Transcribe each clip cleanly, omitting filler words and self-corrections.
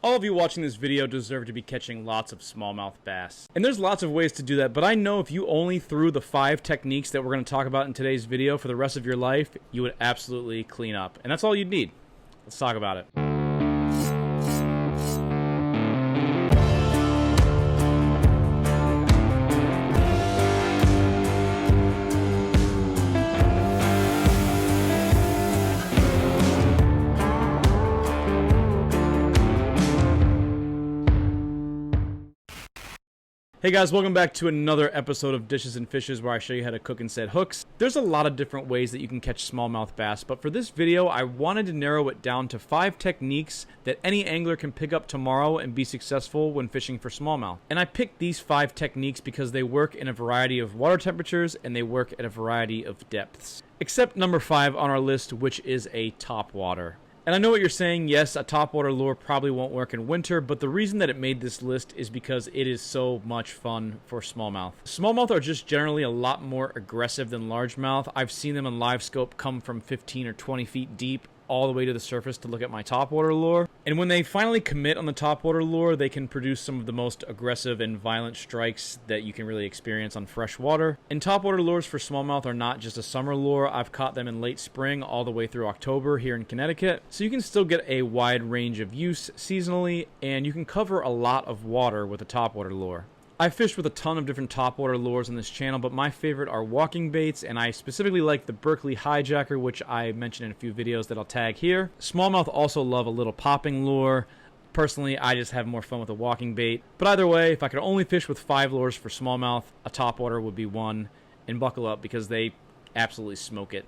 All of you watching this video deserve to be catching lots of smallmouth bass. And there's lots of ways to do that, but I know if you only threw the 5 techniques that we're going to talk about in today's video for the rest of your life, you would absolutely clean up. And that's all you'd need. Let's talk about it. Hey guys, welcome back to another episode of Dishes and Fishes where I show you how to cook and set hooks. There's a lot of different ways that you can catch smallmouth bass, but for this video I wanted to narrow it down to 5 techniques that any angler can pick up tomorrow and be successful when fishing for smallmouth. And I picked these 5 techniques because they work in a variety of water temperatures and they work at a variety of depths. Except number 5 on our list, which is a topwater. And I know what you're saying, yes, a topwater lure probably won't work in winter, but the reason that it made this list is because it is so much fun for smallmouth. Smallmouth are just generally a lot more aggressive than largemouth. I've seen them in live scope come from 15 or 20 feet deep all the way to the surface to look at my topwater lure. And when they finally commit on the topwater lure, they can produce some of the most aggressive and violent strikes that you can really experience on fresh water. And topwater lures for smallmouth are not just a summer lure. I've caught them in late spring all the way through October here in Connecticut. So you can still get a wide range of use seasonally, and you can cover a lot of water with a topwater lure. I've fished with a ton of different topwater lures on this channel, but my favorite are walking baits, and I specifically like the Berkley hijacker, which I mentioned in a few videos that I'll tag here. Smallmouth also love a little popping lure. Personally, I just have more fun with a walking bait. But either way, if I could only fish with 5 lures for smallmouth, a topwater would be one. And buckle up because they absolutely smoke it.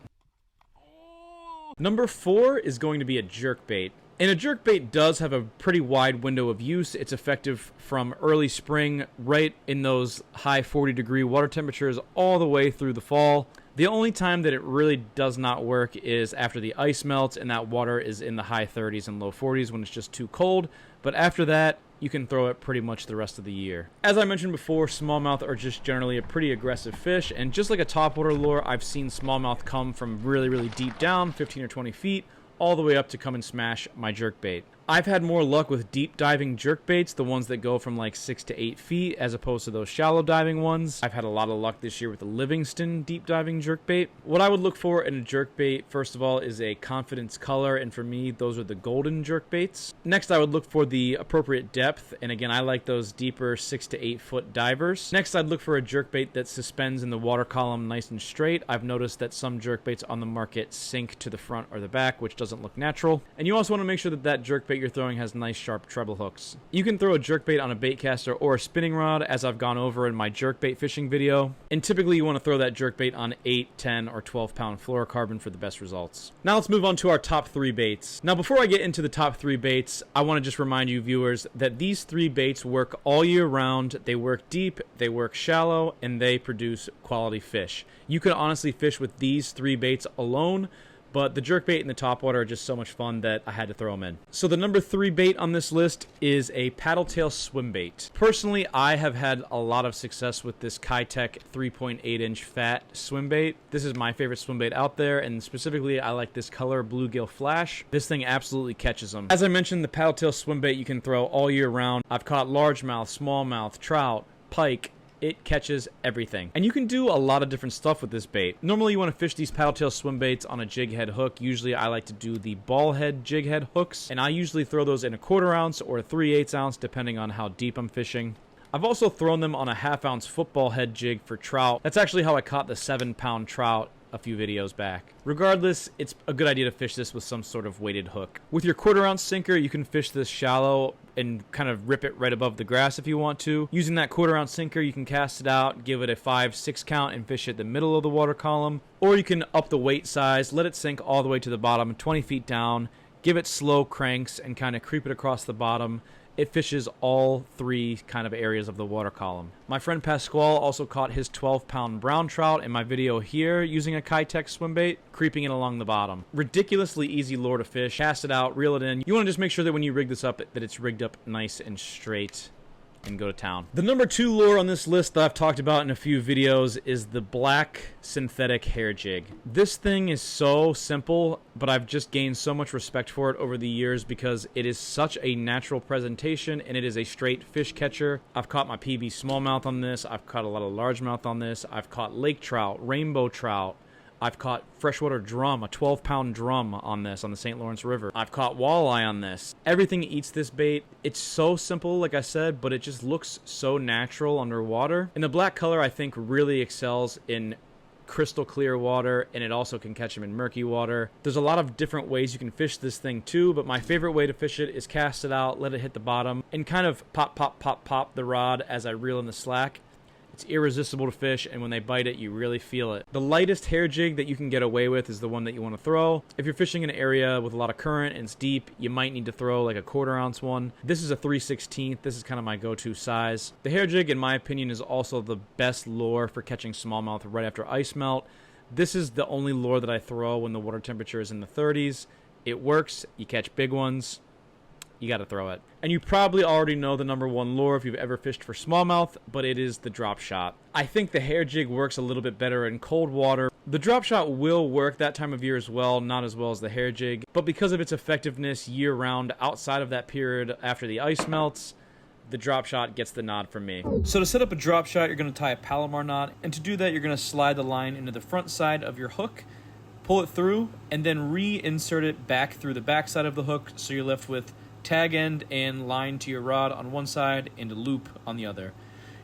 Number 4 is going to be a jerkbait. And a jerkbait does have a pretty wide window of use. It's effective from early spring, right in those high 40-degree water temperatures, all the way through the fall. The only time that it really does not work is after the ice melts and that water is in the high 30s and low 40s when it's just too cold. But after that, you can throw it pretty much the rest of the year. As I mentioned before, smallmouth are just generally a pretty aggressive fish, and just like a topwater lure, I've seen smallmouth come from really, really deep down, 15 or 20 feet, all the way up to come and smash my jerkbait. I've had more luck with deep diving jerkbaits, the ones that go from like 6 to 8 feet, as opposed to those shallow diving ones. I've had a lot of luck this year with the Livingston deep diving jerkbait. What I would look for in a jerkbait, first of all, is a confidence color, and for me, those are the golden jerkbaits. Next, I would look for the appropriate depth, and again, I like those deeper 6 to 8 foot divers. Next, I'd look for a jerkbait that suspends in the water column nice and straight. I've noticed that some jerkbaits on the market sink to the front or the back, which doesn't look natural. And you also want to make sure that that jerkbait you're throwing has nice sharp treble hooks. You can throw a jerkbait on a bait caster or a spinning rod, as I've gone over in my jerkbait fishing video, and typically you want to throw that jerkbait on 8, 10, or 12 pound fluorocarbon for the best results. Now let's move on to our top 3 baits. Now before I get into the top 3 baits, I want to just remind you viewers that these 3 baits work all year round. They work deep, they work shallow, and they produce quality fish. You could honestly fish with these 3 baits alone, but the jerkbait and the topwater are just so much fun that I had to throw them in. So the number 3 bait on this list is a paddletail swimbait. Personally, I have had a lot of success with this Keitech 3.8-inch fat swimbait. This is my favorite swimbait out there, and specifically I like this color, bluegill flash. This thing absolutely catches them. As I mentioned, the paddletail swimbait you can throw all year round. I've caught largemouth, smallmouth, trout, pike. It catches everything. And you can do a lot of different stuff with this bait. Normally you want to fish these paddletail swimbaits on a jighead hook. Usually I like to do the ball head jighead hooks, and I usually throw those in a 1/4 ounce or a 3/8 ounce depending on how deep I'm fishing. I've also thrown them on a 1/2 ounce football head jig for trout. That's actually how I caught the 7-pound trout a few videos back. Regardless, it's a good idea to fish this with some sort of weighted hook. With your 1/4 ounce sinker, you can fish this shallow and kind of rip it right above the grass if you want to. Using that 1/4 ounce sinker, you can cast it out, give it a 5-6 count, and fish it the middle of the water column. Or you can up the weight size, let it sink all the way to the bottom, 20 feet down, give it slow cranks, and kind of creep it across the bottom. It fishes all 3 kind of areas of the water column. My friend Pasquale also caught his 12-pound brown trout in my video here using a Keitech swimbait, creeping it along the bottom. Ridiculously easy lure to fish. Cast it out, reel it in. You want to just make sure that when you rig this up, that it's rigged up nice and straight. and go to town. The number 2 lure on this list that I've talked about in a few videos is the black synthetic hair jig. This thing is so simple, but I've just gained so much respect for it over the years because it is such a natural presentation and it is a straight fish catcher. I've caught my PB smallmouth on this. I've caught a lot of largemouth on this. I've caught lake trout, rainbow trout. I've caught freshwater drum, a 12-pound drum on this on the St. Lawrence River. I've caught walleye on this. Everything eats this bait. It's so simple, like I said, but it just looks so natural underwater. And the black color, I think, really excels in crystal clear water, and it also can catch them in murky water. There's a lot of different ways you can fish this thing too, but my favorite way to fish it is cast it out, let it hit the bottom, and kind of pop, pop, pop, pop the rod as I reel in the slack. It's irresistible to fish, and when they bite it, you really feel it. The lightest hair jig that you can get away with is the one that you want to throw. If you're fishing in an area with a lot of current and it's deep, you might need to throw like a 1/4 ounce one. This is a 3/16. This is kind of my go-to size. The hair jig, in my opinion, is also the best lure for catching smallmouth right after ice melt. This is the only lure that I throw when the water temperature is in the 30s. It works. You catch big ones. You got to throw it. And you probably already know the number 1 lure if you've ever fished for smallmouth, but it is the drop shot. I think the hair jig works a little bit better in cold water. The drop shot will work that time of year as well, not as well as the hair jig, but because of its effectiveness year-round outside of that period after the ice melts, the drop shot gets the nod from me. So to set up a drop shot, you're going to tie a Palomar knot, and to do that, you're going to slide the line into the front side of your hook, pull it through, and then reinsert it back through the back side of the hook, so you're left with tag end and line to your rod on one side and a loop on the other.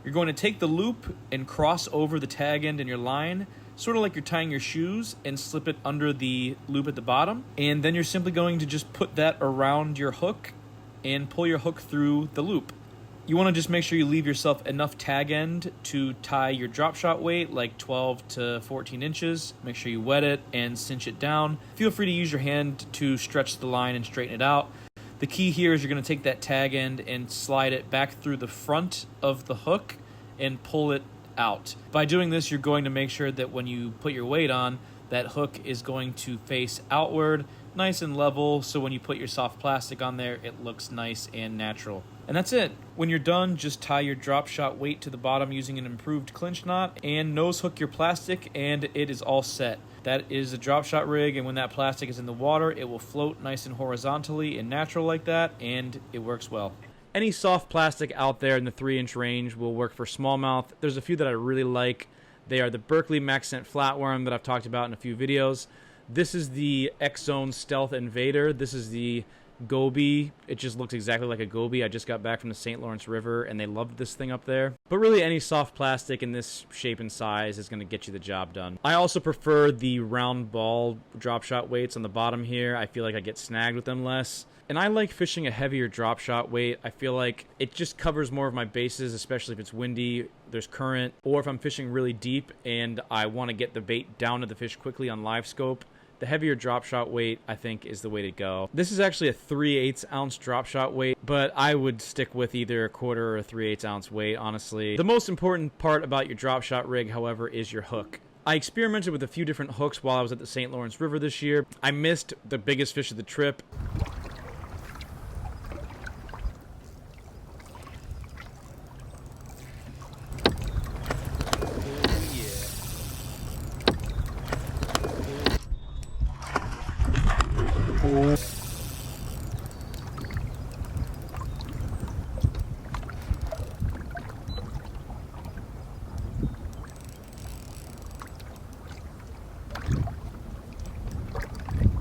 You're going to take the loop and cross over the tag end and your line, sort of like you're tying your shoes, and slip it under the loop at the bottom. And then you're simply going to just put that around your hook and pull your hook through the loop. You want to just make sure you leave yourself enough tag end to tie your drop shot weight, like 12 to 14 inches. Make sure you wet it and cinch it down. Feel free to use your hand to stretch the line and straighten it out. The key here is you're going to take that tag end and slide it back through the front of the hook and pull it out. By doing this, you're going to make sure that when you put your weight on, that hook is going to face outward, nice and level, so when you put your soft plastic on there, it looks nice and natural. And that's it. When you're done, just tie your drop shot weight to the bottom using an improved clinch knot and nose hook your plastic, and it is all set. That is a drop shot rig, and when that plastic is in the water, it will float nice and horizontally and natural like that, and it works well. Any soft plastic out there in the 3-inch range will work for smallmouth. There's a few that I really like. They are the Berkley Maxscent Flatworm that I've talked about in a few videos. This is the Xzone Stealth Invader. This is the goby. It just looks exactly like a goby. I just got back from the St. Lawrence River and they loved this thing up there. But really any soft plastic in this shape and size is going to get you the job done. I also prefer the round ball drop shot weights on the bottom here. I feel like I get snagged with them less. And I like fishing a heavier drop shot weight. I feel like it just covers more of my bases, especially if it's windy, there's current, or if I'm fishing really deep and I want to get the bait down to the fish quickly on live scope. The heavier drop shot weight, I think, is the way to go. This is actually a 3/8 ounce drop shot weight, but I would stick with either a 1/4 or a 3/8 ounce weight, honestly. The most important part about your drop shot rig, however, is your hook. I experimented with a few different hooks while I was at the St. Lawrence River this year. I missed the biggest fish of the trip.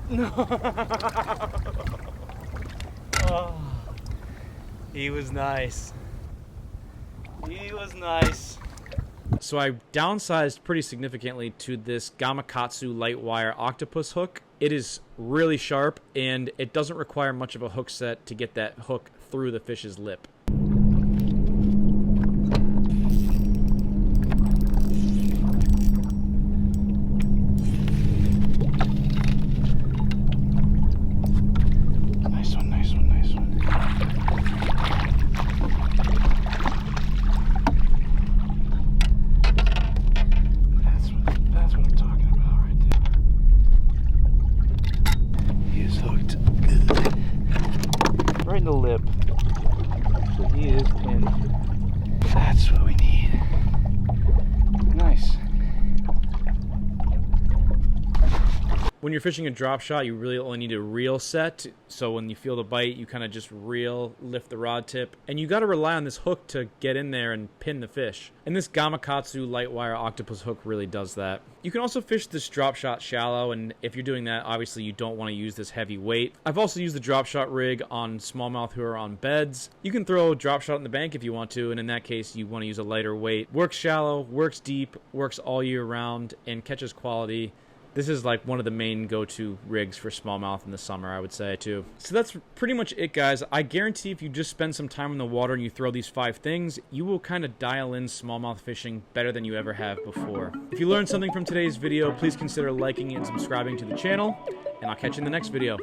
No. Oh, he was nice. He was nice. So I downsized pretty significantly to this Gamakatsu light wire octopus hook. It is really sharp and it doesn't require much of a hook set to get that hook through the fish's lip. Right in the lip. So he is pinned. That's what we need. Nice. When you're fishing a drop shot, you really only need a reel set. So when you feel the bite, you kind of just reel, lift the rod tip. And you got to rely on this hook to get in there and pin the fish. And this Gamakatsu light wire octopus hook really does that. You can also fish this drop shot shallow, and if you're doing that, obviously you don't want to use this heavy weight. I've also used the drop shot rig on smallmouth who are on beds. You can throw a drop shot in the bank if you want to, and in that case you want to use a lighter weight. Works shallow, works deep, works all year round, and catches quality. This is like one of the main go-to rigs for smallmouth in the summer, I would say, too. So that's pretty much it, guys. I guarantee if you just spend some time in the water and you throw these 5 things, you will kind of dial in smallmouth fishing better than you ever have before. If you learned something from today's video, please consider liking and subscribing to the channel, and I'll catch you in the next video.